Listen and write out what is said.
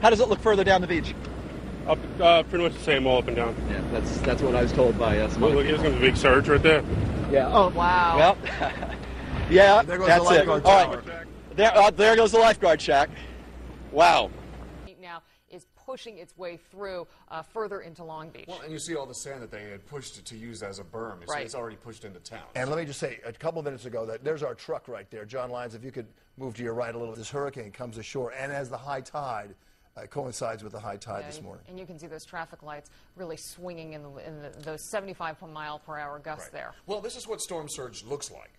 How does it look further down the beach? Up, pretty much the same all up and down. Yeah, that's what I was told by some Look, here's going to be a big surge right there. Yeah. Oh, wow. Well, yeah, There goes that's the it. lifeguard All right. tower. There goes the lifeguard shack. Wow. Now is pushing its way through further into Long Beach. Well, and you see all the sand that they had pushed to use as a berm. Right. It's already pushed into town. And let me just say, a couple minutes ago, that there's our truck right there. John Lyons, if you could move to your right a little. This hurricane comes ashore, and as the high tide coincides with the high tide this morning. And you can see those traffic lights really swinging in those 75-mile-per-hour gusts there. Well, this is what storm surge looks like.